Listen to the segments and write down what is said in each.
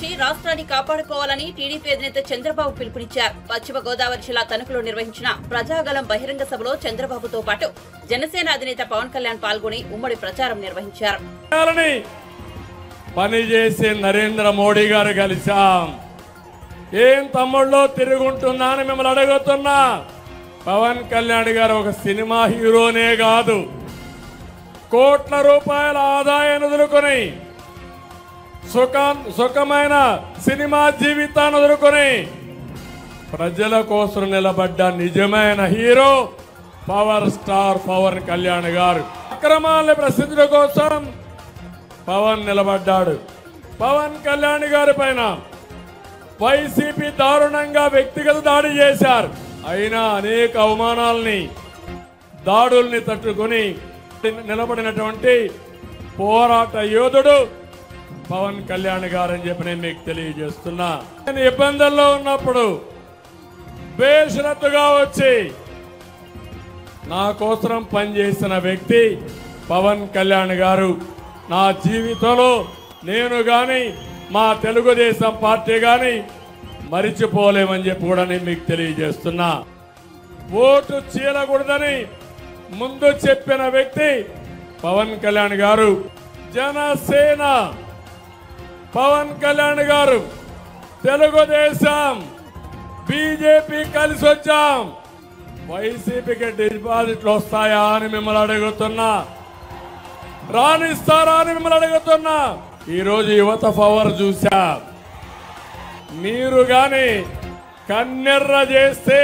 నుంచి రాష్ట్రాన్ని కాపాడుకోవాలని టీడీపీ అధినేత చంద్రబాబు పిలుపునిచ్చారు. పశ్చిమ గోదావరి జిల్లా తణుకులో నిర్వహించిన ప్రజాగళం బహిరంగ సభలో చంద్రబాబుతో పాటు జనసేన అధినేత పవన్ కళ్యాణ్ పాల్గొని ఉమ్మడి ప్రచారం నిర్వహించారు. పనిచేసి నరేంద్ర మోడీ గారు కలిశాం. ఏం తమ్ముళ్ళో తిరుగుంటున్నా అని మిమ్మల్ని అడుగుతున్నా. పవన్ కళ్యాణ్ గారు ఒక సినిమా హీరోనే కాదు, కోట్ల రూపాయల ఆదాయాన్ని వదులుకొని సుఖమైన సినిమా జీవితాన్ని వదులుకొని ప్రజల కోసం నిలబడ్డ నిజమైన hero power star Pawan Kalyan garu. అక్రమాల ప్రసిద్ధుల కోసం పవన్ నిలబడ్డాడు. పవన్ కళ్యాణ్ గారి పైన వైసీపీ దారుణంగా వ్యక్తిగత దాడి చేశారు. అయినా అనేక అవమానాలని దాడుల్ని తట్టుకొని నిలబడినటువంటి పోరాట యోధుడు పవన్ కళ్యాణ్ గారు అని చెప్పి నేను మీకు తెలియజేస్తున్నా. నేను ఇబ్బందుల్లో ఉన్నప్పుడు బేషరతుగా వచ్చి నా కోసం పనిచేసిన వ్యక్తి పవన్ కళ్యాణ్ గారు. నా జీవితంలో నేను గాని మా తెలుగుదేశం పార్టీ గాని మరిచిపోలేమని చెప్పి కూడా నేను మీకు తెలియజేస్తున్నా. ఓటు చీలకూడదని ముందు చెప్పిన వ్యక్తి పవన్ కళ్యాణ్ గారు. జనసేన పవన్ కళ్యాణ్ గారు, తెలుగుదేశం బీజేపీ కలిసి వచ్చాం. వైసీపీకి డిపాజిట్లు వస్తాయా అని మిమ్మల్ని అడుగుతున్నా, రాణిస్తారా అని మిమ్మల్ని అడుగుతున్నా. ఈరోజు యువత పవర్ చూసా. మీరు గాని కన్నెర్ర చేస్తే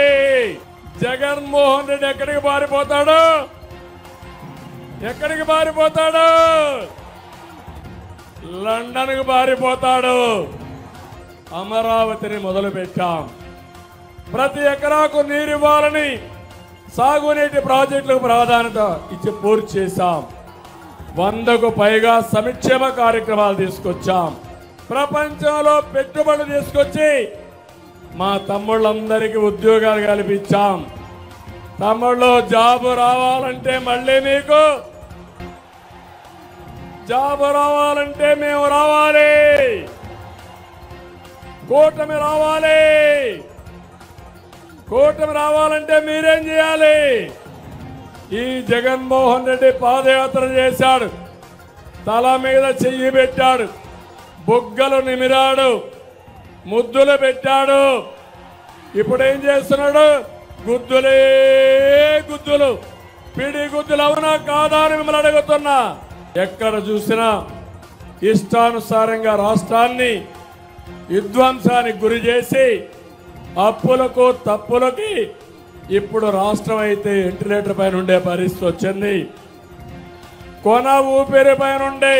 జగన్మోహన్ రెడ్డి ఎక్కడికి పారిపోతాడు? ఎక్కడికి పారిపోతాడు? లండన్ కు పారిపోతాడు. అమరావతిని మొదలు పెట్టాం. ప్రతి ఎకరాకు నీరు ఇవ్వాలని సాగునీటి ప్రాజెక్టులకు ప్రాధాన్యత ఇచ్చి పూర్తి చేశాం. 100కు పైగా సంక్షేమ కార్యక్రమాలు తీసుకొచ్చాం. ప్రపంచంలో పెట్టుబడులు తీసుకొచ్చి మా తమ్ముళ్ళందరికీ ఉద్యోగాలు కల్పించాం. తమ్ముళ్ళు జాబు రావాలంటే మళ్ళీ మీకు జాబు రావాలంటే మేము రావాలి, కూటమి రావాలి. కూటమి రావాలంటే మీరేం చేయాలి? ఈ జగన్మోహన్ రెడ్డి పాదయాత్ర చేశాడు, తల మీద చెయ్యి పెట్టాడు, బుగ్గలు నిమిరాడు, ముద్దులు పెట్టాడు. ఇప్పుడేం చేస్తున్నాడు? గుద్దులే గుద్దులు, పిడి గుద్దులు. అవునా కాదా అని మిమ్మల్ని అడుగుతున్నా. ఎక్కడ చూసినా ఇష్టానుసారంగా రాష్ట్రాన్ని విధ్వంసానికి గురి చేసి అప్పులకు తప్పులకి ఇప్పుడు రాష్ట్రం అయితే వెంటిలేటర్ పైన ఉండే పరిస్థితి వచ్చింది. కొన ఊపిరి పైన ఉండే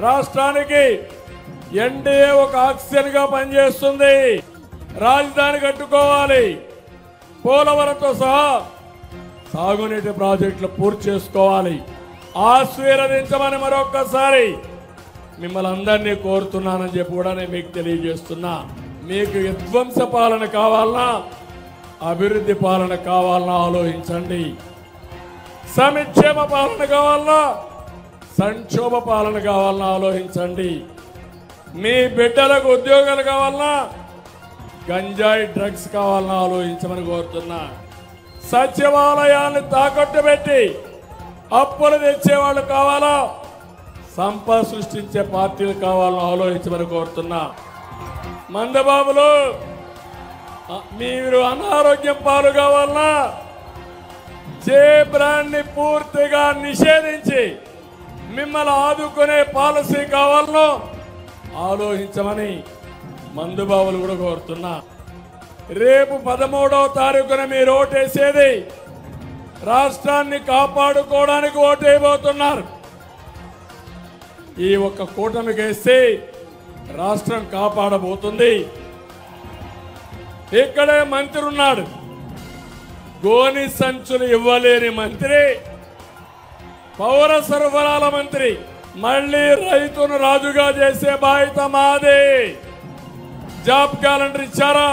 రాష్ట్రానికి ఎన్డీఏ ఒక ఆక్సిజన్ గా పనిచేస్తుంది. రాజధాని కట్టుకోవాలి, పోలవరంతో సహా సాగునీటి ప్రాజెక్టులు పూర్తి చేసుకోవాలి. ఆశీర్వదించమని మరొక్కసారి మిమ్మల్ని అందరినీ కోరుతున్నానని చెప్పి కూడా నేను మీకు తెలియజేస్తున్నా. మీకు విధ్వంస పాలన కావాలన్నా అభివృద్ధి పాలన కావాలన్నా ఆలోచించండి. సంక్షేమ పాలన కావాలన్నా సంక్షోభ పాలన కావాలన్నా ఆలోచించండి. మీ బిడ్డలకు ఉద్యోగాలు కావాలన్నా గంజాయి డ్రగ్స్ కావాలన్నా ఆలోచించమని కోరుతున్నా. సచివాలయాన్ని తాకట్టు పెట్టి అప్పులు తెచ్చేవాళ్ళు కావాలా, సంపద సృష్టించే పార్టీలు కావాలని ఆలోచించమని కోరుతున్నా. మందబాబులు మీరు అనారోగ్యం పాలు కావాలన్నా జే బ్రాండ్ ని పూర్తిగా నిషేధించి మిమ్మల్ని ఆదుకునే పాలసీ కావాలనో ఆలోచించమని మందుబాబులు కూడా కోరుతున్నా. రేపు 13వ తారీఖున మీరు ఓటేసేది రాష్ట్రాన్ని కాపాడుకోవడానికి ఓటేయబోతున్నారు. ఈ ఒక్క కూటమికి వేస్తే రాష్ట్రం కాపాడబోతుంది. ఇక్కడే మంత్రి ఉన్నాడు, గోని సంచులు ఇవ్వలేని మంత్రి, పౌర సరఫరాల మంత్రి. మళ్ళీ రైతును రాజుగా చేసే బాధ్యత మాదే. జాబ్ క్యాలెండర్ ఇచ్చారా?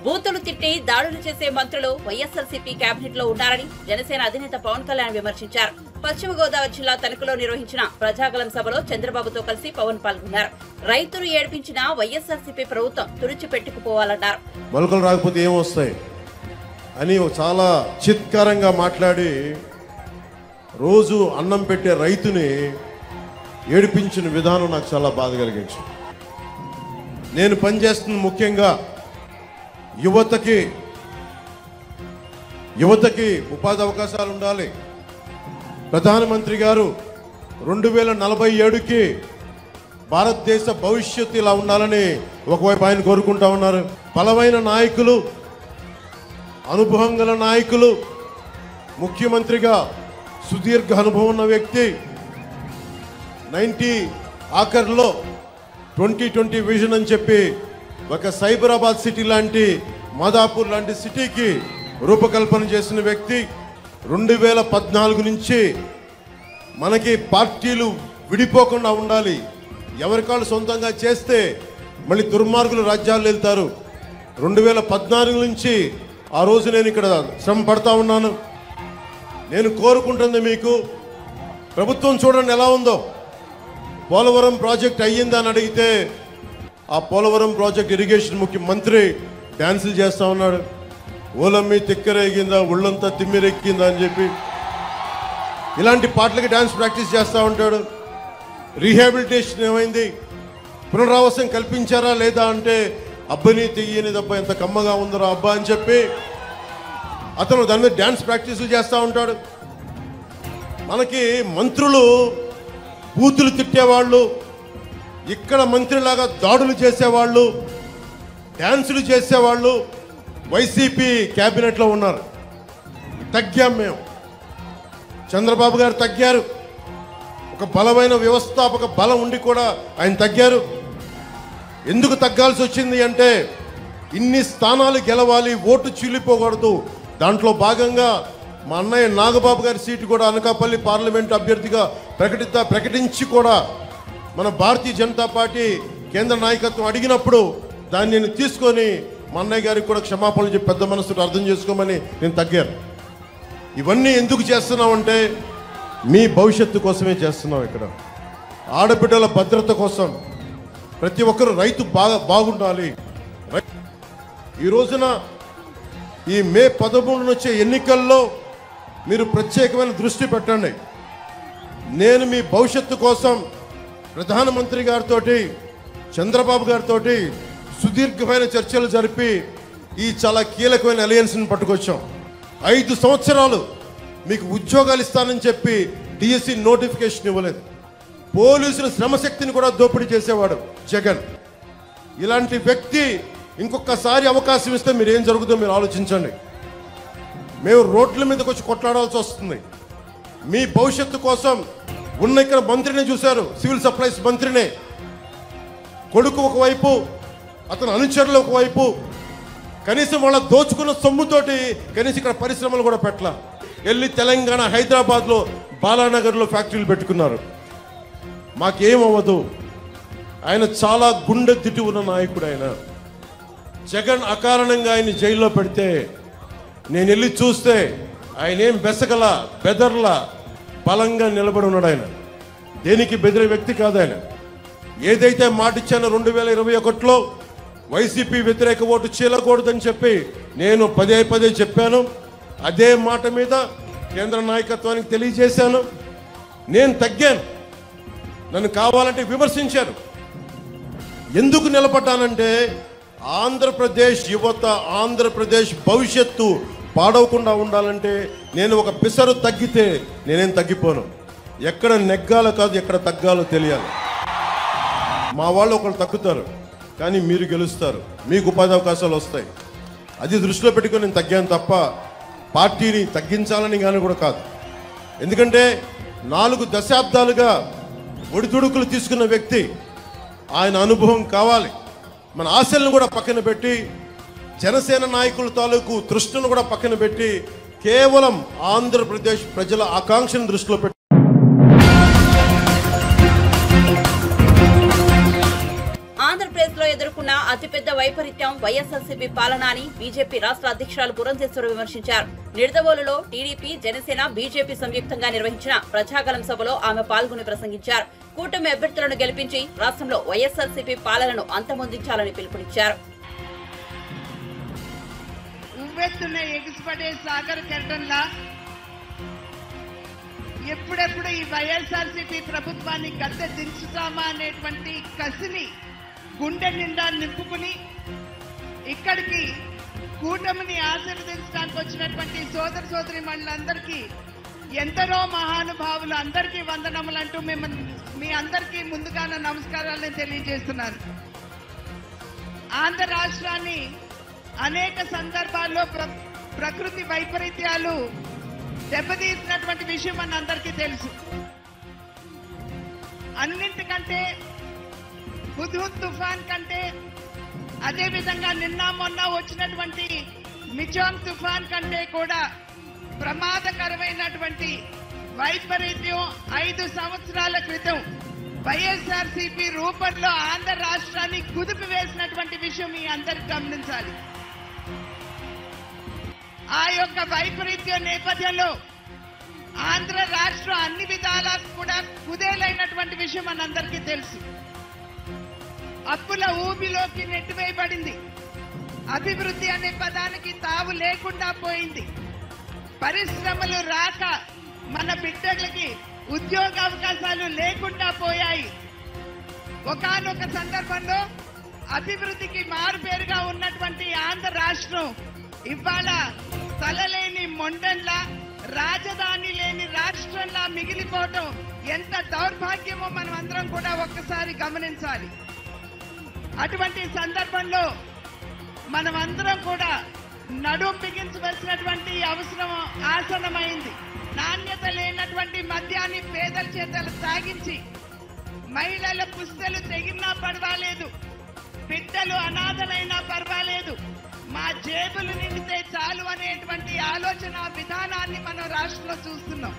బూతులు తిట్టి దాడులు చేసే మంత్రులు వైఎస్ఆర్సీపీ కేబినెట్ లో ఉన్నారని జనసేన అధినేత పవన్ కళ్యాణ్ విమర్శించారు. పశ్చిమ గోదావరి జిల్లా తణుకులో నిర్వహించిన ప్రజాగలం సభలో చంద్రబాబుతో కలిసి పవన్ పాల్గొన్నారు. రైతులు ఏడ్పించిన వైఎస్ఆర్సీపీ ప్రభుత్వం తుడిచిపెట్టుకుపోవాలన్నారు. మొలకలు రాకపోతే ఏమొస్తాయి అని చాలా చిత్కారంగా మాట్లాడి రోజు అన్నం పెట్టే రైతుని ఏడిపించిన విధానం నాకు చాలా బాధ కలిగించింది. నేను పనిచేస్తున్న ముఖ్యంగా యువతకి ఉపాధి అవకాశాలు ఉండాలి. ప్రధానమంత్రి గారు 2047కి భారతదేశ భవిష్యత్తు ఇలా ఉండాలని ఒకవైపు ఆయన కోరుకుంటా ఉన్నారు. బలమైన నాయకులు, అనుభవం గల నాయకులు, ముఖ్యమంత్రిగా సుదీర్ఘ అనుభవం ఉన్న వ్యక్తి 90 ఆఖర్లో 2020 విజన్ అని చెప్పి ఒక సైబరాబాద్ సిటీ లాంటి, మాదాపూర్ లాంటి సిటీకి రూపకల్పన చేసిన వ్యక్తి. 2014 నుంచి మనకి పార్టీలు విడిపోకుండా ఉండాలి. ఎవరికాళ్ళు సొంతంగా చేస్తే మళ్ళీ దుర్మార్గులు రాజ్యాలు వెళ్తారు. 2014 నుంచి ఆ రోజు నేను ఇక్కడ శ్రమ పడతా ఉన్నాను. నేను కోరుకుంటుంది మీకు ప్రభుత్వం చూడండి ఎలా ఉందో. పోలవరం ప్రాజెక్ట్ అయ్యిందని అడిగితే ఆ పోలవరం ప్రాజెక్ట్ ఇరిగేషన్ ముఖ్యమంత్రి డ్యాన్సులు చేస్తూ ఉన్నాడు. ఓలమ్మి తిక్కరేగిందా, ఒళ్ళంతా తిమ్మిరెక్కిందా అని చెప్పి ఇలాంటి పాటలకి డ్యాన్స్ ప్రాక్టీస్ చేస్తూ ఉంటాడు. రీహాబిలిటేషన్ ఏమైంది, పునరావాసం కల్పించారా లేదా అంటే అబ్బని తెయ్యని దబ్బా ఎంత కమ్మగా ఉందరా అబ్బా అని చెప్పి అతను దాని మీద డ్యాన్స్ ప్రాక్టీసులు చేస్తూ ఉంటాడు. మనకి మంత్రులు బూతులు తిట్టేవాళ్ళు, ఇక్కడ మంత్రిలాగా దాడులు చేసేవాళ్ళు, డ్యాన్సులు చేసేవాళ్ళు వైసీపీ క్యాబినెట్లో ఉన్నారు. తగ్గాం మేము. చంద్రబాబు గారు తగ్గారు. ఒక బలమైన వ్యవస్థాపక బలం ఉండి కూడా ఆయన తగ్గారు. ఎందుకు తగ్గాల్సి వచ్చింది అంటే ఇన్ని స్థానాలు గెలవాలి, ఓటు చీలిపోకూడదు. దాంట్లో భాగంగా మా అన్నయ్య నాగబాబు గారి సీటు కూడా అనకాపల్లి పార్లమెంట్ అభ్యర్థిగా ప్రకటించి కూడా మన భారతీయ జనతా పార్టీ కేంద్ర నాయకత్వం అడిగినప్పుడు దాన్ని నేను తీసుకొని మా అన్నయ్య గారికి కూడా క్షమాపణలు చెప్పి పెద్ద మనసుతో అర్థం చేసుకోమని నేను తగ్గాను. ఇవన్నీ ఎందుకు చేస్తున్నామంటే మీ భవిష్యత్తు కోసమే చేస్తున్నాం. ఇక్కడ ఆడబిడ్డల భద్రత కోసం ప్రతి ఒక్కరు రైతు బాగుండాలి. ఈ రోజున ఈ మే 13 వచ్చే ఎన్నికల్లో మీరు ప్రత్యేకమైన దృష్టి పెట్టండి. నేను మీ భవిష్యత్తు కోసం ప్రధానమంత్రి గారితో, చంద్రబాబు గారితో సుదీర్ఘమైన చర్చలు జరిపి ఈ చాలా కీలకమైన అలయన్స్ని పట్టుకొచ్చాం. 5 సంవత్సరాలు మీకు ఉద్యోగాలు ఇస్తానని చెప్పి డిఎస్సి నోటిఫికేషన్ ఇవ్వలేదు. పోలీసుల శ్రమశక్తిని కూడా దోపిడీ చేసేవాడు జగన్. ఇలాంటి వ్యక్తి ఇంకొకసారి అవకాశం ఇస్తే మీరు ఏం జరుగుతుందో మీరు ఆలోచించండి. మేము రోడ్ల మీదకి వచ్చి కొట్లాడాల్సి వస్తుంది. మీ భవిష్యత్తు కోసం ఉన్న ఇక్కడ మంత్రిని చూశారు, సివిల్ సప్లైస్ మంత్రిని. కొడుకు ఒకవైపు, అతను అనుచరులు ఒకవైపు, కనీసం వాళ్ళ దోచుకున్న సొమ్ముతోటి కనీసం ఇక్కడ పరిశ్రమలు కూడా పెట్టలా. వెళ్ళి తెలంగాణ హైదరాబాద్లో బాలానగర్లో ఫ్యాక్టరీలు పెట్టుకున్నారు. మాకేమవ్వదు. ఆయన చాలా గుండె దిట్టు ఉన్న నాయకుడు. ఆయన జగన్ అకారణంగా ఆయన జైల్లో పెడితే నేను వెళ్ళి చూస్తే ఆయన ఏం బెదర్లా బలంగా నిలబడి ఉన్నాడు. ఆయన దేనికి బెదిరే వ్యక్తి కాదు. ఆయన ఏదైతే మాట ఇచ్చానో 2021లో వైసీపీ వ్యతిరేక ఓటు చీలకూడదని చెప్పి నేను పదే చెప్పాను. అదే మాట మీద కేంద్ర నాయకత్వానికి తెలియజేశాను. నేను తగ్గాను. నన్ను కావాలంటే విమర్శించారు. ఎందుకు నిలబడ్డానంటే ఆంధ్రప్రదేశ్ యువత, ఆంధ్రప్రదేశ్ భవిష్యత్తు పాడవకుండా ఉండాలంటే నేను ఒక పిసరు తగ్గితే నేనేం తగ్గిపోను. ఎక్కడ నెగ్గాలో కాదు, ఎక్కడ తగ్గాలో తెలియాలి. మా వాళ్ళు ఒకళ్ళు తగ్గుతారు, కానీ మీరు గెలుస్తారు, మీకు ఉపాధి అవకాశాలు వస్తాయి. అది దృష్టిలో పెట్టుకొని నేను తగ్గాను తప్ప పార్టీని తగ్గించాలని కానీ కూడా కాదు. ఎందుకంటే 4 దశాబ్దాలుగా ఒడిదుడుకులు తీసుకున్న వ్యక్తి, ఆయన అనుభవం కావాలి. మన ఆశలను కూడా పక్కన పెట్టి, జనసేన నాయకుల తాలూకు తృష్ణను కూడా పక్కన పెట్టి కేవలం ఆంధ్రప్రదేశ్ ప్రజల ఆకాంక్షను దృష్టిలో పెట్టి ఆంధ్రప్రదేశ్ లో ఎదుర్కొన్న అతిపెద్ద వైపరీత్యం వైఫల్యం వైఎస్ఆర్సీపీ పాలన అని బీజేపీ రాష్ట్ర అధ్యక్షురాలు పురంధేశ్వరి విమర్శించారు. నిడదవోలులో టీడీపీ, జనసేన, బీజేపీ సంయుక్తంగా నిర్వహించిన ప్రజాగలం సభలో ఆమె పాల్గొని ప్రసంగించారు. కూటమి అభ్యర్థులను గెలిపించి రాష్ట్రంలో వైఎస్ఆర్సీపీ పాలనను అంతమొందించాలని పిలుపునిచ్చారు. ఎప్పుడెప్పుడు ఈ వైఎస్ఆర్సీపీ ప్రభుత్వాన్ని గద్దె దించుతామా అనేటువంటి కసిని గుండె నిండా నింపుకుని ఇక్కడికి కూటమిని ఆశీర్వదించడానికి వచ్చినటువంటి సోదర సోదరి మనులందరికీ ఎందరో మహానుభావులు అందరికీ వందనములంటూ మీ అందరికీ ముందుగానే నమస్కారాలను తెలియజేస్తున్నాను. ఆంధ్ర రాష్ట్రాన్ని అనేక సందర్భాల్లో ప్రకృతి వైపరీత్యాలు దెబ్బతీసినటువంటి విషయం మన అందరికీ తెలుసు. అన్నింటికంటే హుద్హుద్ తుఫాన్ కంటే, అదేవిధంగా నిన్న మొన్న వచ్చినటువంటి మిజోన్ తుఫాన్ కంటే కూడా ప్రమాదకరమైనటువంటి వైపరీత్యం 5 సంవత్సరాల క్రితం వైఎస్ఆర్సీపీ రూపంలో ఆంధ్ర రాష్ట్రాన్ని కుదిపివేసినటువంటి విషయం మీ అందరికి గమనించాలి. ఆ యొక్క వైపరీత్య నేపథ్యంలో ఆంధ్ర రాష్ట్రం అన్ని విధాలా కూడా కుదేలైనటువంటి విషయం మనందరికీ తెలుసు. అప్పుల ఊబిలోకి నెట్టివేయబడింది. అభివృద్ధి అనే పదానికి తావు లేకుండా పోయింది. పరిశ్రమలు రాక మన బిడ్డలకి ఉద్యోగ అవకాశాలు లేకుండా పోయాయి. ఒకానొక సందర్భంలో అభివృద్ధికి మారుపేరుగా ఉన్నటువంటి ఆంధ్ర రాష్ట్రం ఇవాళ తలలేని మొండంలా, రాజధాని లేని రాష్ట్రంలా మిగిలిపోవటం ఎంత దౌర్భాగ్యమో మనం అందరం కూడా ఒక్కసారి గమనించాలి. అటువంటి సందర్భంలో మనం అందరం కూడా నడుం బిగించవలసినటువంటి అవసరం ఆసన్నమైంది. నాణ్యత లేనటువంటి మద్యాన్ని పేదల చేతలు తాగించి మహిళల పుస్తలు తెగినా పర్వాలేదు, బిడ్డలు అనాథలైనా పర్వాలేదు, మా జేబులు నిండితే చాలు అనేటువంటి ఆలోచన విధానాన్ని మనం రాష్ట్రంలో చూస్తున్నాం.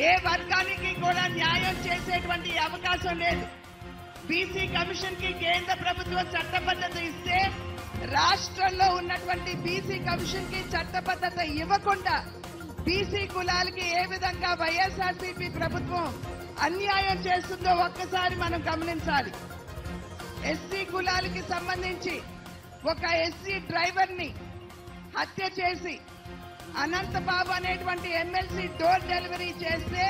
ఏ వర్గానికి కూడా న్యాయం చేసేటువంటి అవకాశం లేదు. బీసీ కమిషన్ కి కేంద్ర ప్రభుత్వం చట్టబద్ధత ఇస్తే రాష్ట్రంలో ఉన్నటువంటి బీసీ కమిషన్ కి చట్టబద్ధత ఇవ్వకుండా బీసీ కులాలకి ఏ విధంగా వైఎస్ఆర్సీపీ ప్రభుత్వం అన్యాయం చేస్తుందో ఒక్కసారి మనం గమనించాలి. ఎస్సీ కులాలకి సంబంధించి ఒక ఎస్సీ డ్రైవర్ ని హత్య చేసి అనంతబాబు అనేటువంటి ఎమ్మెల్సీ డోర్ డెలివరీ చేస్తే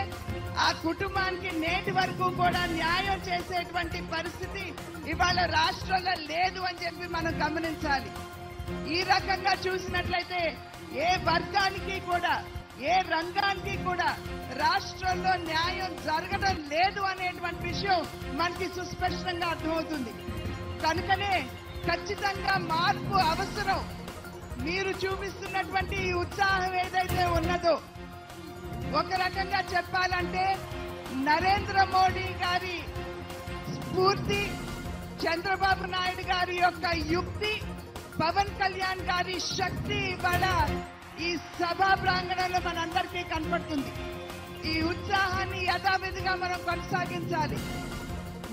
ఆ కుటుంబానికి నేటి వరకు కూడా న్యాయం చేసేటువంటి పరిస్థితి ఇవాళ రాష్ట్రంలో లేదు అని చెప్పి మనం గమనించాలి. ఈ రకంగా చూసినట్లయితే ఏ వర్గానికి కూడా, ఏ రంగానికి కూడా రాష్ట్రంలో న్యాయం జరగడం లేదు అనేటువంటి విషయం మనకి సుస్పష్టంగా అర్థమవుతుంది. కనుకనే ఖచ్చితంగా మార్పు అవసరం. మీరు చూపిస్తున్నటువంటి ఈ ఉత్సాహం ఏదైతే ఉన్నదో, ఒక రకంగా చెప్పాలంటే నరేంద్ర మోడీ గారి స్ఫూర్తి, చంద్రబాబు నాయుడు గారి యొక్క యుక్తి, పవన్ కళ్యాణ్ గారి శక్తి ఇవాళ ఈ సభా ప్రాంగణంలో మనందరికీ కనపడుతుంది. ఈ ఉత్సాహాన్ని యథావిధిగా మనం కొనసాగించాలి.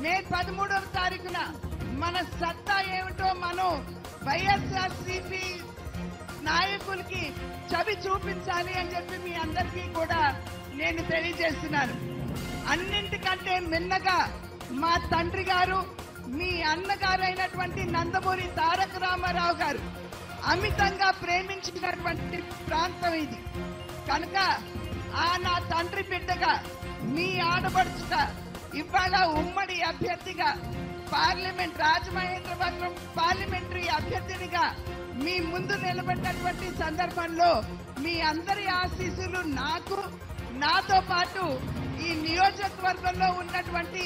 మే 13వ తారీఖున మన సత్తా ఏమిటో మనం వైఎస్ఆర్సీపీ నాయకులకి చవి చూపించాలి అని చెప్పి మీ అందరికీ కూడా నేను తెలియజేస్తున్నాను. అన్నింటికంటే మిన్నగా మా తండ్రి గారు, మీ అన్నగారైనటువంటి నందమూరి తారక రామారావు గారు అమితంగా ప్రేమించినటువంటి ప్రాంతం ఇది. కనుక నా తండ్రి బిడ్డగా, మీ ఆడపడుచుగా ఇవాళ ఉమ్మడి అభ్యర్థిగా పార్లమెంట్ రాజమహేంద్రవరం పార్లమెంటరీ అభ్యర్థినిగా మీ ముందు నిలబడినటువంటి సందర్భంలో మీ అందరి ఆశీస్సులు నాకు, నాతో పాటు ఈ నియోజకవర్గంలో ఉన్నటువంటి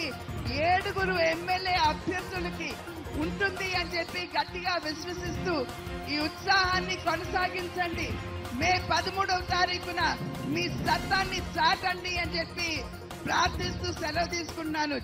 7 ఎమ్మెల్యే అభ్యర్థులకి ఉంటుంది అని చెప్పి గట్టిగా విశ్వసిస్తూ ఈ ఉత్సాహాన్ని కొనసాగించండి. మే 13వ తారీఖున మీ సత్తాన్ని చాటండి అని చెప్పి ప్రార్థిస్తూ సెలవు తీసుకున్నాను.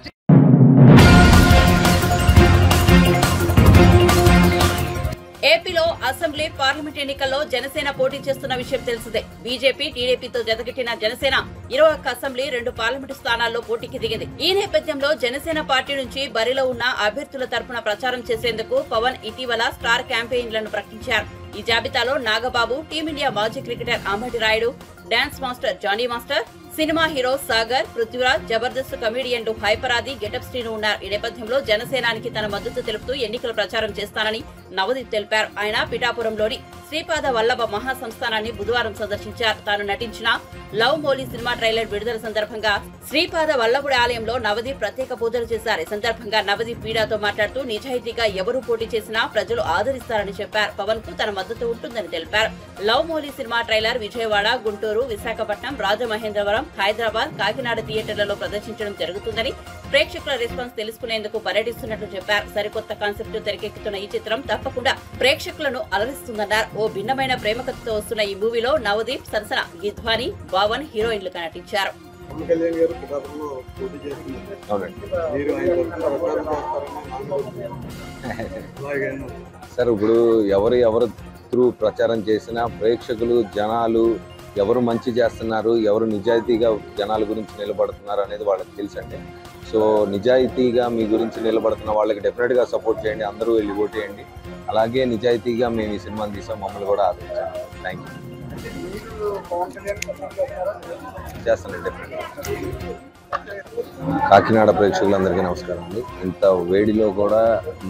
ఏపీలో అసెంబ్లీ పార్లమెంట్ ఎన్నికల్లో జనసేన పోటీ చేస్తున్న విషయం తెలిసిందే. బీజేపీ టీడీపీతో జతకట్టిన జనసేన 21 అసెంబ్లీ 2 పార్లమెంటు స్థానాల్లో పోటీకి దిగింది. ఈ నేపథ్యంలో జనసేన పార్టీ నుంచి బరిలో ఉన్న అభ్యర్థుల తరపున ప్రచారం చేసేందుకు పవన్ ఇటీవల స్టార్ క్యాంపెయిన్లను ప్రకటించారు. ఈ జాబితాలో నాగబాబు, టీమిండియా మాజీ cricketer Ambati Rayudu, dance master Jani master, cinema hero Sagar, Prithviraj, Jabardasth కమెడియన్లు హైపరాది, గెటప్ శ్రీను ఉన్నారు. ఈ నేపథ్యంలో జనసేనానికి తన మద్దతు తెలుపుతూ ఎన్నికల ప్రచారం చేస్తానని నవదీప్ తెలిపారు. ఆయన పిఠాపురంలోని శ్రీపాద వల్లభ మహాసంస్థానాన్ని బుధవారం సందర్శించారు. తాను నటించిన లవ్ మోలీ సినిమా ట్రైలర్ విడుదల సందర్భంగా శ్రీపాద వల్లభుడి ఆలయంలో నవదీప్ ప్రత్యేక పూజలు చేశారు. ఈ సందర్భంగా నవదీప్ మీడియాతో మాట్లాడుతూ నిజాయితీగా ఎవరు పోటీ చేసినా ప్రజలు ఆదరిస్తారని చెప్పారు. పవన్ కు తన మద్దతు ఉంటుందని తెలిపారు. Love Mouli cinema trailer Vijayawada, Guntur, Visakhapatnam, Rajamahendravaram, Hyderabad, Kakinada థియేటర్లలో ప్రదర్శించడం జరుగుతుందని, ప్రేక్షకుల రెస్పాన్స్ తెలుసుకునేందుకు పర్యటిస్తున్నట్లు చెప్పారు. సరికొత్త కాన్సెప్ట్ తెరకెక్కుతున్న ఈ చిత్రం తప్పకుండా ప్రేక్షకులను అలరిస్తుందన్నారు. ఓ భిన్నమైన ప్రేమ కథతో వస్తున్న ఈ మూవీలో నవదీప్, సరసన, గిద్వాని, బావన్ హీరోయిన్లుగా నటించారు. సార్ ఇప్పుడు ఎవరు త్రూ ప్రచారం చేసినా ప్రేక్షకులు, జనాలు ఎవరు మంచి చేస్తున్నారు, ఎవరు నిజాయితీగా జనాల గురించి నిలబడుతున్నారు అనేది వాళ్ళకి తెలుసండి. సో నిజాయితీగా మీ గురించి నిలబడుతున్న వాళ్ళకి డెఫినెట్గా సపోర్ట్ చేయండి, అందరూ వెళ్ళి ఓట్ చేయండి. అలాగే నిజాయితీగా మేము ఈ సినిమాని తీసాం, మమ్మల్ని కూడా ఆదరించాం. Thank you. చేస్తానండి డెఫినెట్గా. కాకినాడ ప్రేక్షకులందరికీ నమస్కారం అండి. ఇంత వేడిలో కూడా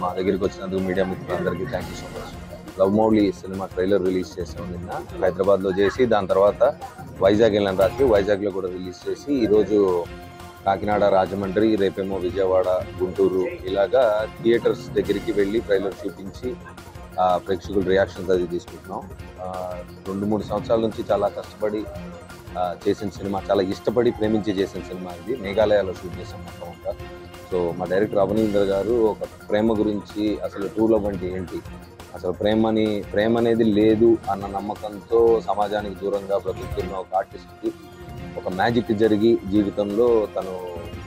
మా దగ్గరికి వచ్చినందుకు మీడియా మిత్రులందరికీ thank you so much. Love Mouli cinema trailer release చేసాం నిన్న హైదరాబాద్లో చేసి, దాని తర్వాత వైజాగ్ వెళ్ళిన రాత్రి వైజాగ్లో కూడా రిలీజ్ చేసి, ఈరోజు కాకినాడ, రాజమండ్రి, రేపేమో విజయవాడ, గుంటూరు ఇలాగా థియేటర్స్ దగ్గరికి వెళ్ళి ట్రైలర్ చూపించి ప్రేక్షకుల రియాక్షన్స్ అది తీసుకుంటున్నాం. 2-3 సంవత్సరాల నుంచి చాలా కష్టపడి చేసిన సినిమా, చాలా ఇష్టపడి ప్రేమించి చేసిన సినిమా ఇది. మేఘాలయాలో షూట్ చేసాం మొత్తం అంతా. సో మా డైరెక్టర్ అవనీందర్ గారు ఒక ప్రేమ గురించి, అసలు ట్రూ లవ్ అంటే ఏంటి, అసలు ప్రేమ అనేది లేదు అన్న నమ్మకంతో సమాజానికి దూరంగా బ్రతుకుతున్న ఒక ఆర్టిస్ట్కి ఒక మ్యాజిక్ జరిగి జీవితంలో తను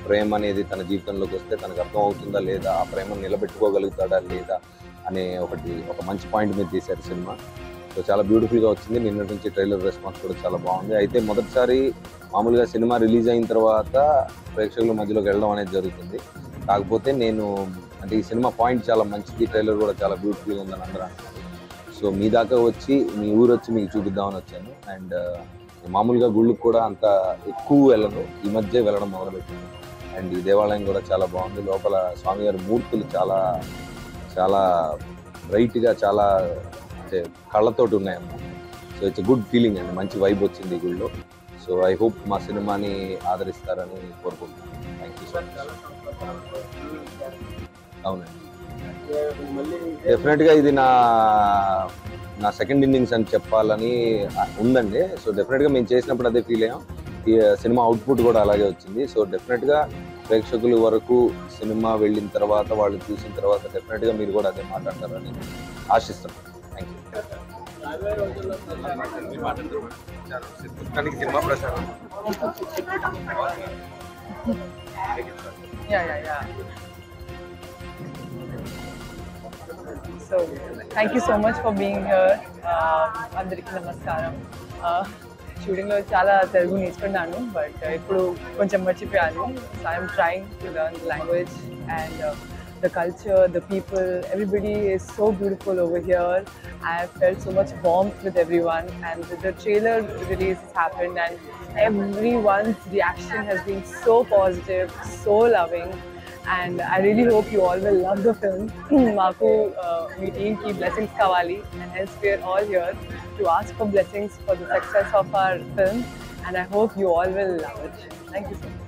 ప్రేమ అనేది తన జీవితంలోకి వస్తే తనకు అర్థం అవుతుందా లేదా, ఆ ప్రేమను నిలబెట్టుకోగలుగుతాడా లేదా అనే ఒక మంచి పాయింట్ మీద తీశారు సినిమా. సో చాలా బ్యూటిఫుల్గా వచ్చింది. నిన్నటి నుంచి ట్రైలర్ రెస్పాన్స్ కూడా చాలా బాగుంది. అయితే మొదటిసారి మామూలుగా సినిమా రిలీజ్ అయిన తర్వాత ప్రేక్షకుల మధ్యలోకి వెళ్ళడం అనేది జరుగుతుంది. కాకపోతే అంటే ఈ సినిమా పాయింట్ చాలా మంచిది, ట్రైలర్ కూడా చాలా బ్యూటిఫుల్గా ఉందని అందరూ అంటారు. సో మీ దాకా వచ్చి, మీ ఊరు వచ్చి మీకు చూపిద్దామని వచ్చాను. అండ్ మామూలుగా గుళ్ళకు కూడా అంత ఎక్కువ వెళ్ళను, ఈ మధ్య వెళ్ళడం మొదలుపెట్టాను. అండ్ ఈ దేవాలయం కూడా చాలా బాగుంది. లోపల స్వామివారి మూర్తులు చాలా చాలా బ్రైట్గా, చాలా అంటే కళ్ళతోటి ఉన్నాయన్నమాట. సో ఇట్స్ గుడ్ ఫీలింగ్ అండి, మంచి వైబ్ వచ్చింది ఈ గుళ్ళో. సో ఐ హోప్ మా సినిమాని ఆదరిస్తారని కోరుకుంటున్నాను. Thank you so much. అవునండి, డెఫినెట్గా ఇది నా సెకండ్ ఇన్నింగ్స్ అని చెప్పాలని ఉందండి. సో డెఫినెట్గా మేము చేసినప్పుడు అదే ఫీల్ అయ్యాం. ఈ సినిమా అవుట్పుట్ కూడా అలాగే వచ్చింది. సో డెఫినెట్గా ప్రేక్షకుల వరకు సినిమా వెళ్ళిన తర్వాత, వాళ్ళు చూసిన తర్వాత డెఫినెట్గా మీరు కూడా అదే మాట్లాడతారని ఆశిస్తున్నాను. Thank you. So thank you so much for being here. Andariki namaskaram. Shooting lo chala Telugu neerchukunnanu, but ippudu koncham marchipayanu. So I am trying to learn the language and the culture, the people. Everybody is so beautiful over here. I have felt so much warmth with everyone, and the trailer release has happened, and everyone's reaction has been so positive, so loving. And I really hope you all will love the film. Maaku mee team ki blessings kavali, and hence we are all here to ask for blessings for the success of our film, and I hope you all will love it. Thank you so much.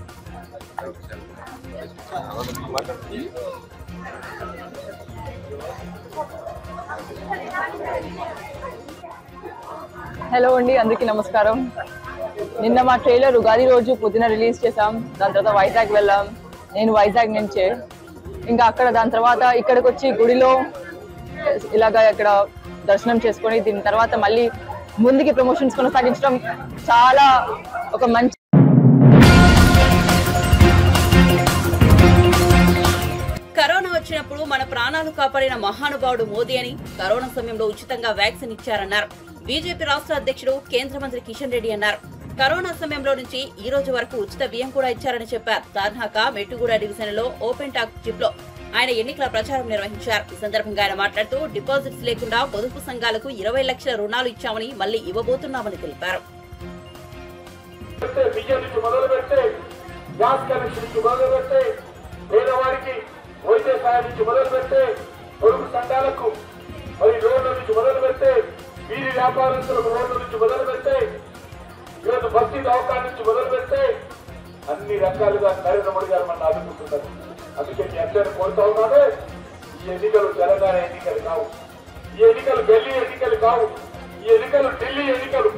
Hello అండి, అందరికీ నమస్కారం. నిన్న మా trailer Ugadi రోజు పొద్దున release చేసాం. దాని తర్వాత వైజాగ్ వెళ్ళాం. నేను వైజాగ్ నుంచే, ఇంకా అక్కడ దాని తర్వాత ఇక్కడికి వచ్చి గుడిలో ఇలాగా ఇక్కడ దర్శనం చేసుకొని, దీని తర్వాత మళ్ళీ ముందుకి ప్రమోషన్స్ కొనసాగించడం చాలా ఒక మంచి. కరోనా వచ్చినప్పుడు ఉన్నప్పుడు మన ప్రాణాలు కాపాడిన మహానుభావుడు మోదీ అని, కరోనా సమయంలో ఉచితంగా వ్యాక్సిన్ ఇచ్చారన్నారు. బీజేపీ రాష్ట్ర అధ్యక్షుడు కేంద్ర మంత్రి కిషన్ రెడ్డి అన్నారు. కరోనా సమయంలో నుంచి ఈ రోజు వరకు ఉచిత బియ్యం కూడా ఇచ్చారని చెప్పారు. తార్నాక మెట్టుగూడ డివిజన్లో ఓపెన్ టాక్ జిప్ లో ఆయన ఎన్నికల ప్రచారం నిర్వహించారు. ఈ సందర్భంగా ఆయన మాట్లాడుతూ డిపాజిట్స్ లేకుండా పొదుపు సంఘాలకు 20 లక్షల రుణాలు ఇచ్చామని, మళ్లీ ఇవ్వబోతున్నామని తెలిపారు. పేదవారికి వైద్య సాయం నుంచి మొదలు పెడితే, పొదుపు సంఘాలకు మరి లోన్ల నుంచి మొదలు పెడితే, వీరి వ్యాపారస్తులకు లోన్ల నుంచి మొదలు పెడితే, ఈరోజు బస్తీ దవాఖాన నుంచి మొదలు పెడితే అన్ని రకాలుగా నరేంద్ర మోడీ గారు మన ఆదుకుంటున్నారు. అందుకే మీ అందరిని కోరుతా ఉన్నాను, ఈ ఎన్నికలు తెలంగాణ ఎన్నికలు కావు, ఈ ఎన్నికలు ఢిల్లీ ఎన్నికలు కావు, ఈ ఎన్నికలు ఢిల్లీ ఎన్నికలు.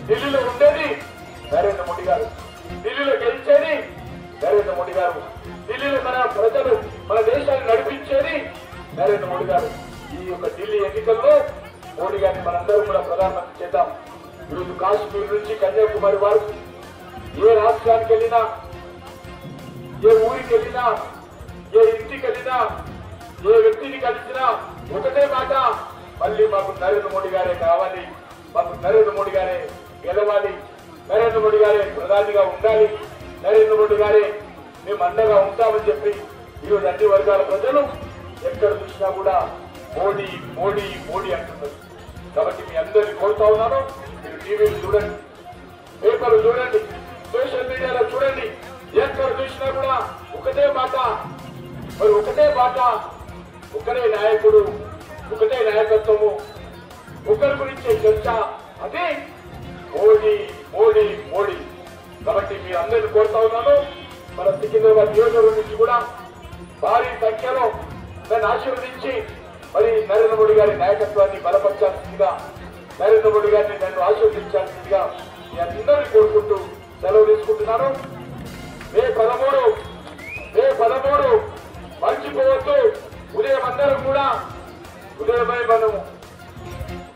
ఢిల్లీలో ఉండేది నరేంద్ర మోడీ గారు, ఢిల్లీలో గెలిచేది నరేంద్ర మోడీ గారు, ఢిల్లీలో మన ప్రజలు మన దేశాన్ని నడిపించేది నరేంద్ర మోడీ గారు. ఈ యొక్క ఢిల్లీ ఎన్నికల్లో మోడీ గారిని మనందరం కూడా ప్రధానమంత్రి చేద్దాం. ఈరోజు కాశ్మీర్ నుంచి కన్యాకుమారి వరకు ఏ రాష్ట్రానికి వెళ్ళినా, ఏ ఊరికి వెళ్ళినా, ఏ ఇంటికి వెళ్ళినా, ఏ వ్యక్తిని కలిసినా ఒకటే మాట, మళ్ళీ మాకు నరేంద్ర మోడీ గారే కావాలి, మాకు నరేంద్ర మోడీ గారే గెలవాలి, నరేంద్ర మోడీ గారే ప్రధానిగా ఉండాలి, నరేంద్ర మోడీ గారే మేము అండగా ఉంటామని చెప్పి ఈరోజు అన్ని వర్గాల ప్రజలు ఎక్కడ చూసినా కూడా మోడీ మోడీ మోడీ అంటున్నారు. కాబట్టి మీ అందరినీ కోరుతా ఉన్నాను, మీరు టీవీలు చూడండి, పేపర్లు చూడండి, సోషల్ మీడియాలో చూడండి, ఎక్కడ చూసినా కూడా ఒకటే మాట, మరి ఒకటే మాట, ఒకటే నాయకుడు, ఒకటే నాయకత్వము, ఒకరి గురించే చర్చ, అదే మోడీ మోడీ మోడీ. కాబట్టి మీ అందరినీ కోరుతా ఉన్నాను, మన సికింద్రాబాద్ నియోజకవర్గం నుంచి కూడా భారీ సంఖ్యలో నన్ను ఆశీర్వదించి మరి నరేంద్ర మోడీ గారి నాయకత్వాన్ని బలపరచాల్సిందిగా, నరేంద్ర మోడీ గారిని నన్ను ఆశీర్వదించాల్సిందిగా మీ అందరినీ కోరుకుంటూ సెలవు తీసుకుంటున్నాను. మే 13 మర్చిపోవద్దు. ఉదయం అందరం కూడా ఉదయమై మనము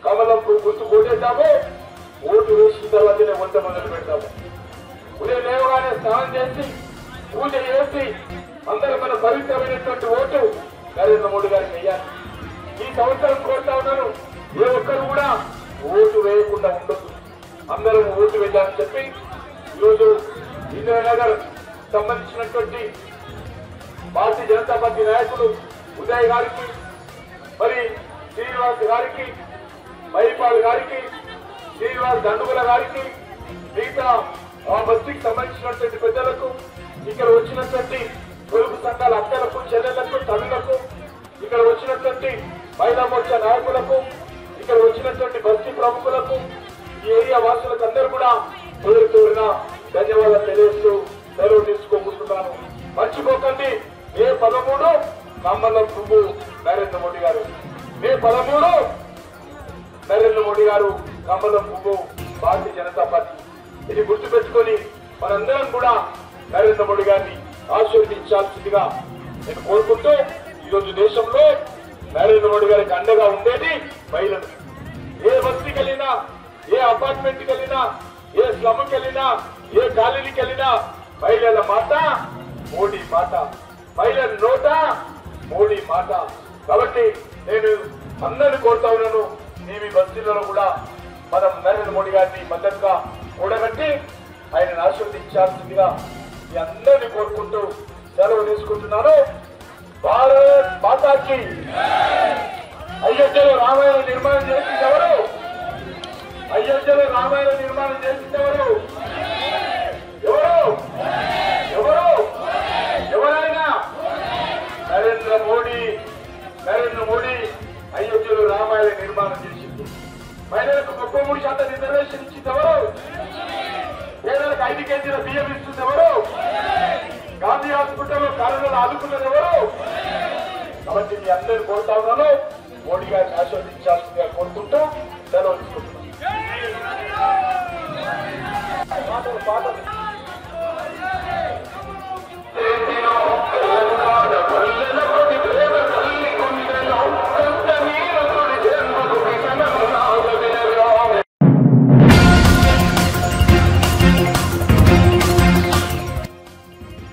కమలం గుర్తు కొట్టేద్దాము, ఓటు వేసిన తర్వాతనే వంట మొదలు పెడతాము. ఉదయం లేవగానే స్నానం చేసి పూజ చేసి అందరం మన పవిత్రమైనటువంటి ఓటు నరేంద్ర మోడీ గారికి వేయాలి. ఈ సంవత్సరం కోరుతా ఉన్నాను, ఏ ఒక్కరు కూడా ఓటు వేయకుండా ఉండొద్దు, అందరం ఓటు వేయాలని చెప్పి ఈరోజు ఇందిరానగర్ సంబంధించినటువంటి భారతీయ జనతా పార్టీ నాయకులు ఉదయ్ గారికి, మరి శ్రీనివాస్ గారికి, మైపాల్ గారికి, శ్రీనివాస్ దండుగుల గారికి, మిగతా ఆ బస్తీకి సంబంధించినటువంటి పెద్దలకు, ఇక్కడ వచ్చినటువంటి పొదుపు సంఘాల అక్కలకు, చెల్లెళ్లకు, తల్లులకు, ఇక్కడ వచ్చినటువంటి మహిళా మోర్చా నాయకులకు, ఇక్కడ వచ్చినటువంటి బస్తీ ప్రముఖులకు, ఈ ఏరియా వాసులకు అందరూ కూడా పేరు పేరున ధన్యవాదాలు తెలియజేస్తూ సెలవు తీసుకోబోతున్నాను. మర్చిపోకండి, మే 13 కమలం పువ్వు నరేంద్ర మోడీ గారు, మే 13 నరేంద్ర మోడీ గారు, కమలం పువ్వు భారతీయ జనతా పార్టీ. ఇది గుర్తుపెట్టుకొని మనందరం కూడా నరేంద్ర మోడీ గారిని ఆశీర్వదించాల్సిందిగా నేను కోరుకుంటూ, ఈరోజు దేశంలో నరేంద్ర మోడీ గారికి అండగా ఉండేది మహిళలు. ఏ బస్తీకి వెళ్ళినా, ఏ అపార్ట్మెంట్కి వెళ్ళినా, ఏ స్లమ్కి వెళ్ళినా, ఏ కాలనీకి వెళ్ళినా మహిళల మాట మోడీ మాట, మహిళల నోట మోడీ మాట. కాబట్టి నేను అందరినీ కోరుతా ఉన్నాను, మీ బస్తీలలో కూడా మనం నరేంద్ర మోడీ గారిని మద్దతుగా కూడగట్టి ఆయనను ఆశీర్వదించాల్సిందిగా మీ అందరినీ కోరుకుంటూ సెలవు తీసుకుంటున్నాను. భారత్ మాతాకి. అయోధ్యలో రామాయణ నిర్మాణం చేసిందెవరు? అయోధ్యలో రామాయణ నిర్మాణం చేసిందెవరు? ఎవరు? ఎవరు? ఎవరైనా నరేంద్ర మోడీ. నరేంద్ర మోడీ అయోధ్యలో రామాయణ నిర్మాణం చేసింది. మహిళలకు 33% రిజర్వేషన్ ఇచ్చింది ఎవరు? పేదలకు 5 కేజీల బియ్యం ఇస్తుంది ఎవరు? గాంధీ హాస్పిటల్లో కరోనాలో ఆదుకున్నది ఎవరు? కాబట్టి మీ అందరూ కోరుతా ఉన్నాను, మోడీ గారిని ఆశీర్వదించాల్సిందిగా కోరుకుంటూ సెలవు తీసుకుంటున్నాను.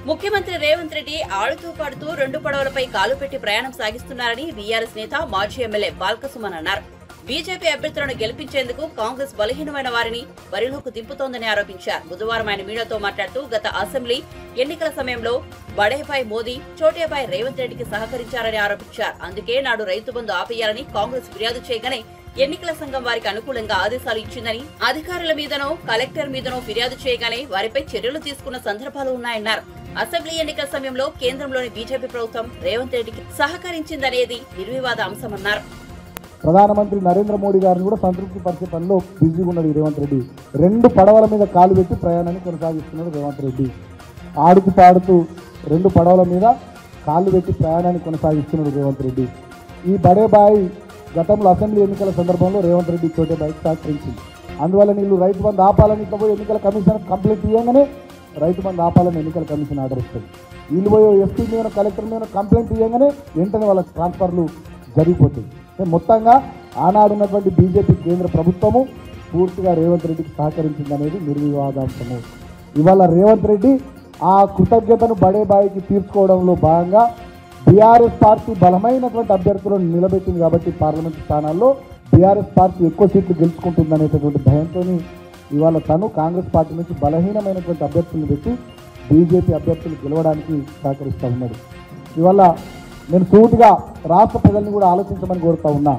ముఖ్యమంత్రి రేవంత్ రెడ్డి రెడ్డి ఆడుతూ పాడుతూ 2 పడవలపై కాలు పెట్టి ప్రయాణం సాగిస్తున్నారని బీఆర్ఎస్ నేత మాజీ ఎమ్మెల్యే బాల్కసుమన్ అన్నారు. బీజేపీ అభ్యర్థులను గెలిపించేందుకు కాంగ్రెస్ బలహీనమైన వారిని బరిలోకి దింపుతోందని ఆరోపించారు. బుధవారం ఆయన మీడియాతో మాట్లాడుతూ గత అసెంబ్లీ ఎన్నికల సమయంలో బడేభాయ్ మోదీ, చోటేభాయ్ రేవంత్ రెడ్డికి సహకరించారని ఆరోపించారు. అందుకే నాడు రైతు బంధు ఆపేయాలని కాంగ్రెస్ ఫిర్యాదు చేయగానే ఎన్నికల సంఘం వారికి అనుకూలంగా ఆదేశాలు ఇచ్చిందని, అధికారుల మీదనో కలెక్టర్ మీదనో ఫిర్యాదు చేయగానే వారిపై చర్యలు తీసుకున్న సందర్భాలు ఉన్నాయన్నారు. అసెంబ్లీ ఎన్నికల సమయంలో కేంద్రంలోని బీజేపీ ప్రభుత్వం రేవంత్ రెడ్డికి సహకరించిందనేది నిర్వివాద అంశమన్నారు. ప్రధానమంత్రి నరేంద్ర మోడీ గారిని కూడా సంతృప్తి పరిచే పనిలో బిజీగా ఉన్నాడు రేవంత్ రెడ్డి. 2 పడవల మీద కాలు పెట్టి ప్రయాణాన్ని కొనసాగిస్తున్నాడు రేవంత్ రెడ్డి. ఆడుతూ పాడుతూ 2 పడవల మీద కాళ్ళు పెట్టి ప్రయాణాన్ని కొనసాగిస్తున్నాడు రేవంత్ రెడ్డి. ఈ బడేబాయి గతంలో అసెంబ్లీ ఎన్నికల సందర్భంలో రేవంత్ రెడ్డి చోటేబాయికి సహకరించింది. అందువల్ల వీళ్ళు రైతు బంధు ఆపాలని పోయి ఎన్నికల కమిషన్ కంప్లైంట్ ఇవ్వగానే రైతు బంధు ఆపాలని ఎన్నికల కమిషన్ ఆర్డర్ ఇస్తుంది. వీళ్ళు పోయి ఎస్పీ మీద కలెక్టర్ మీద కంప్లైంట్ ఇవ్వగానే వెంటనే వాళ్ళ ట్రాన్స్ఫర్లు జరిగిపోతుంది. మొత్తంగా ఆనాడున్నటువంటి బీజేపీ కేంద్ర ప్రభుత్వము పూర్తిగా రేవంత్ రెడ్డికి సహకరించిందనేది నిర్వివాదాంశము. ఇవాళ రేవంత్ రెడ్డి ఆ కృతజ్ఞతను బడేబాయికి తీర్చుకోవడంలో భాగంగా బీఆర్ఎస్ పార్టీ బలమైనటువంటి అభ్యర్థులను నిలబెట్టింది కాబట్టి పార్లమెంట్ స్థానాల్లో బీఆర్ఎస్ పార్టీ ఎక్కువ సీట్లు గెలుచుకుంటుందనేటటువంటి భయంతో ఇవాళ తను కాంగ్రెస్ పార్టీ నుంచి బలహీనమైనటువంటి అభ్యర్థులను పెట్టి బీజేపీ అభ్యర్థులు గెలవడానికి సహకరిస్తూ ఉన్నాడు. ఇవాళ నేను సూటిగా రాష్ట్ర ప్రజల్ని కూడా ఆలోచించమని కోరుతా ఉన్నా,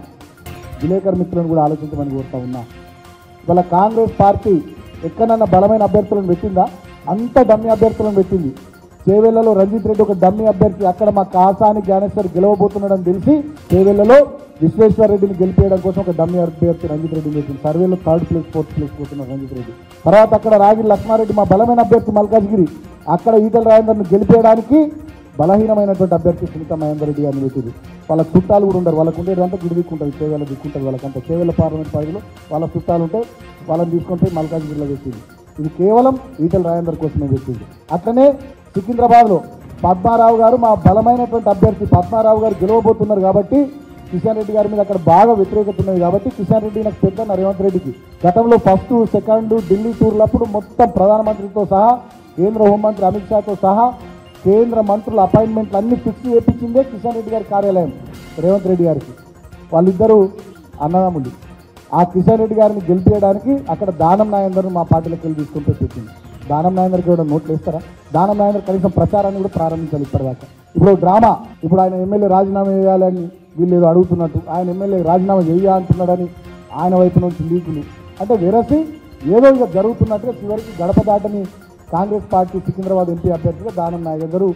విలేకరు మిత్రులను కూడా ఆలోచించమని కోరుతా ఉన్నా. ఇవాళ కాంగ్రెస్ పార్టీ ఎక్కడన్నా బలమైన అభ్యర్థులను పెట్టిందా? అంత డమ్మీ అభ్యర్థులను పెట్టింది. చేవెళ్లలో రంజిత్ రెడ్డి ఒక డమ్మీ అభ్యర్థి, అక్కడ మా కాసాని జ్ఞానేశ్వర్ గెలవబోతున్నాడని తెలిసి చేవెళ్లలో విశ్వేశ్వర రెడ్డిని గెలిపేయడం కోసం ఒక డమ్మీ అభ్యర్థి రంజిత్ రెడ్డిని పెట్టింది. సర్వేలో 3rd ప్లేస్ 4th ప్లేస్ పోతున్నారు రంజిత్ రెడ్డి. తర్వాత అక్కడ రాగిరి లక్ష్మారెడ్డి మా బలమైన అభ్యర్థి మల్కాజ్గిరి, అక్కడ ఈటల రాజేందర్ను గెలిపేయడానికి బలహీనమైనటువంటి అభ్యర్థి సునీత మహేందర్ రెడ్డి అని పెట్టింది. వాళ్ళ చుట్టాలు కూడా ఉండరు, వాళ్ళకు ఉండేదంతా గుడి దిక్కుంటుంది, చేవేళ్ళ దిక్కుంటుంది. వాళ్ళకంతా చేవేళ్ళ పార్లమెంట్ పరిధిలో వాళ్ళ చుట్టాలు ఉంటే వాళ్ళని తీసుకుంటే మల్కాజ్గిరిలో పెట్టింది. ఇది కేవలం ఈటల రాజేందర్ కోసమే పెట్టింది. అట్లనే సికింద్రాబాద్లో పద్మారావు గారు మా బలమైనటువంటి అభ్యర్థి, పద్మారావు గారు గెలవబోతున్నారు కాబట్టి కిషన్ రెడ్డి గారి మీద అక్కడ బాగా వ్యతిరేకత ఉన్నది కాబట్టి కిషన్ రెడ్డి నాకు పెద్ద రేవంత్ రెడ్డికి గతంలో 1st, 2nd ఢిల్లీ టూర్లప్పుడు మొత్తం ప్రధానమంత్రితో సహా కేంద్ర హోంమంత్రి అమిత్ షాతో సహా కేంద్ర మంత్రుల అపాయింట్మెంట్లు అన్ని ఫిక్స్ చేయించిందే కిషన్ రెడ్డి గారి కార్యాలయం రేవంత్ రెడ్డి గారికి. వాళ్ళిద్దరూ అన్నదమ్ములు. ఆ కిషన్ రెడ్డి గారిని గెలిపించడానికి అక్కడ దానం నాయందర్ను మా పార్టీలోకి వెళ్ళి తీసుకుంటూ పెట్టింది. దానం నాయందర్కి కూడా నోట్లు వేస్తారా? దానం నాయందర్ కనీసం ప్రచారాన్ని కూడా ప్రారంభించాలి ఇప్పటిదాకా. ఇప్పుడు డ్రామా, ఇప్పుడు ఆయన ఎమ్మెల్యే రాజీనామా చేయాలని వీళ్ళు ఏదో అడుగుతున్నట్టు, ఆయన ఎమ్మెల్యే రాజీనామా చేయాలంటున్నాడని ఆయన వైపు నుంచి లీకులు అంటే వెరసి ఏదో ఇక జరుగుతున్నట్టుగా చివరికి గడప దాటని కాంగ్రెస్ పార్టీ సికింద్రాబాద్ ఎంపీ అభ్యర్థిగా దానం నాగేందరు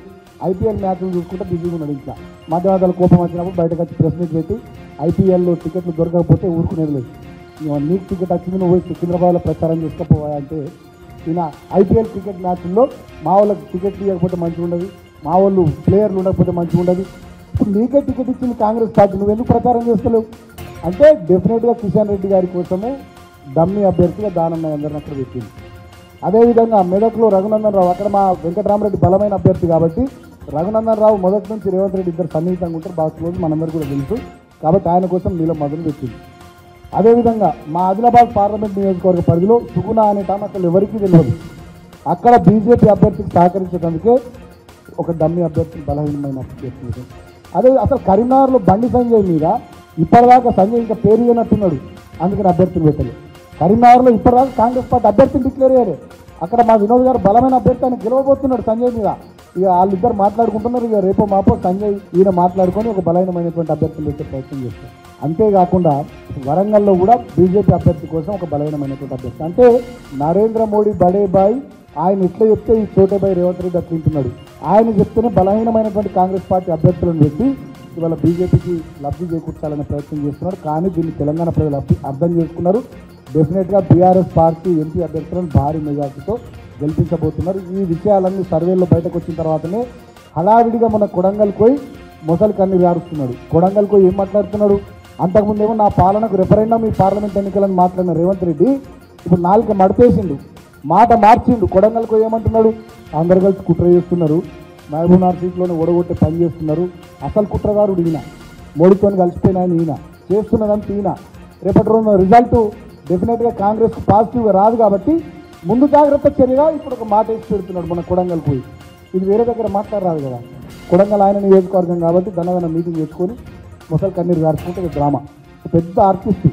ఐపీఎల్ మ్యాచ్లు చూసుకుంటే బిజీగా ఉన్నాడు. ఇంకా మధ్యవర్తుల కోపం వచ్చినప్పుడు బయటకు వచ్చి ప్రెస్ మీట్ పెట్టి ఐపీఎల్లో టికెట్లు దొరకకపోతే ఊరుకునేది లేదు. నీకు టికెట్ వచ్చింది నువ్వు సికింద్రాబాద్లో ప్రచారం చేసుకోపోవా అంటే ఈయన ఐపీఎల్ క్రికెట్ మ్యాచ్ల్లో మా వాళ్ళకి టికెట్ ఇవ్వకపోతే మంచిగా ఉండదు, మా వాళ్ళు ప్లేయర్లు ఉండకపోతే మంచిగా ఉండదు. ఇప్పుడు నీకే టికెట్ ఇచ్చింది కాంగ్రెస్ పార్టీ, నువ్వు ఎందుకు ప్రచారం చేస్తలేవు అంటే డెఫినెట్గా కిషన్ రెడ్డి గారి కోసమే డమ్మీ అభ్యర్థిగా దానం నాయందర్ని అక్కడ పెట్టింది. అదేవిధంగా మెదక్లో రఘునందన్ రావు, అక్కడ మా వెంకటరామరెడ్డి బలమైన అభ్యర్థి కాబట్టి రఘునందన్ రావు మొదటి నుంచి రేవంత్ రెడ్డి ఇద్దరు సన్నిహితంగా ఉంటారు, బాగా క్లోజ్, మనందరూ కూడా తెలుసు కాబట్టి ఆయన కోసం నీలం మొదలు పెట్టింది. అదేవిధంగా మా ఆదిలాబాద్ పార్లమెంట్ నియోజకవర్గ పరిధిలో సుగుణ అనే టామ్ అసలు ఎవరికీ తెలియదు. అక్కడ బీజేపీ అభ్యర్థికి సహకరించేందుకే ఒక డమ్మీ అభ్యర్థి బలహీనమైన అభ్యర్థి. అదే అసలు కరీంనగర్లో బండి సంజయ్ మీద ఇప్పటిదాకా సంజయ్ ఇంకా పేరు ఇవ్వనట్టున్నాడు, అందుకని అభ్యర్థిని పెట్టలేదు. కరీంనగర్లో ఇప్పటిదాకా కాంగ్రెస్ పార్టీ అభ్యర్థిని డిక్లేర్ అయ్యారు. అక్కడ మా వినోద్ గారు బలమైన అభ్యర్థి అని గెలవబోతున్నాడు సంజయ్ మీద. ఇక వాళ్ళిద్దరు మాట్లాడుకుంటున్నారు, ఇక రేపో మాపో సంజయ్ ఈయన మాట్లాడుకొని ఒక బలహీనమైనటువంటి అభ్యర్థిని పెట్టే ప్రయత్నం చేస్తారు. అంతేకాకుండా వరంగల్లో కూడా బీజేపీ అభ్యర్థి కోసం ఒక బలహీనమైనటువంటి అభ్యర్థి అంటే నరేంద్ర మోడీ బడేబాయ్ ఆయన ఎట్లా చెప్తే ఈ చోటేబాయ్ రేవంత్ రెడ్డి అట్లుంటున్నాడు. ఆయన చెప్తేనే బలహీనమైనటువంటి కాంగ్రెస్ పార్టీ అభ్యర్థులను పెట్టి ఇవాళ బీజేపీకి లబ్ధి చేకూర్చాలనే ప్రయత్నం చేస్తున్నారు. కానీ దీన్ని తెలంగాణ ప్రజలు అర్థం చేసుకున్నారు. డెఫినెట్గా బీఆర్ఎస్ పార్టీ ఎంపీ అభ్యర్థులను భారీ మెజార్టీతో గెలిపించబోతున్నారు. ఈ విషయాలన్నీ సర్వేల్లో బయటకు వచ్చిన తర్వాతనే హడావిడిగా మన కొడంగల్కి పోయి మొసలి కన్నీరు గారుస్తున్నాడు. కొడంగల్కి పోయి ఏం మాట్లాడుతున్నాడు? అంతకుముందేమో నా పాలనకు రెఫరెండం ఈ పార్లమెంట్ ఎన్నికలను మాట్లాడిన రేవంత్ రెడ్డి ఇప్పుడు నాలుక మడిపేసిండు, మాట మార్చిండు. కొడంగల్కి పోయి ఏమంటున్నాడు? అందరు కలిసి కుట్ర చేస్తున్నారు, మహబూబ్నగర్ సీట్లోనే ఓడగొట్టే పని చేస్తున్నారు, అసలు కుట్రదారుడు ఈయన, మోడీతో కలిసిపోయిన ఆయన ఈయన, చేస్తున్నదంతా ఈయన. రేపటి రోజున రిజల్ట్ డెఫినెట్గా కాంగ్రెస్కు పాజిటివ్గా రాదు కాబట్టి ముందు జాగ్రత్త చర్యగా ఇప్పుడు ఒక మాట వేసి పెడుతున్నాడు మన కొడంగల్కి పోయి. ఇది వేరే దగ్గర మాట్లాడరాదు కదా. కొడంగల్ ఆయన నియోజకవర్గం కాబట్టి ధనగన మీటింగ్ పెట్టుకొని ముసలి కన్నీరు గార్చుకుంటే డ్రామా. పెద్ద ఆర్టిస్ట్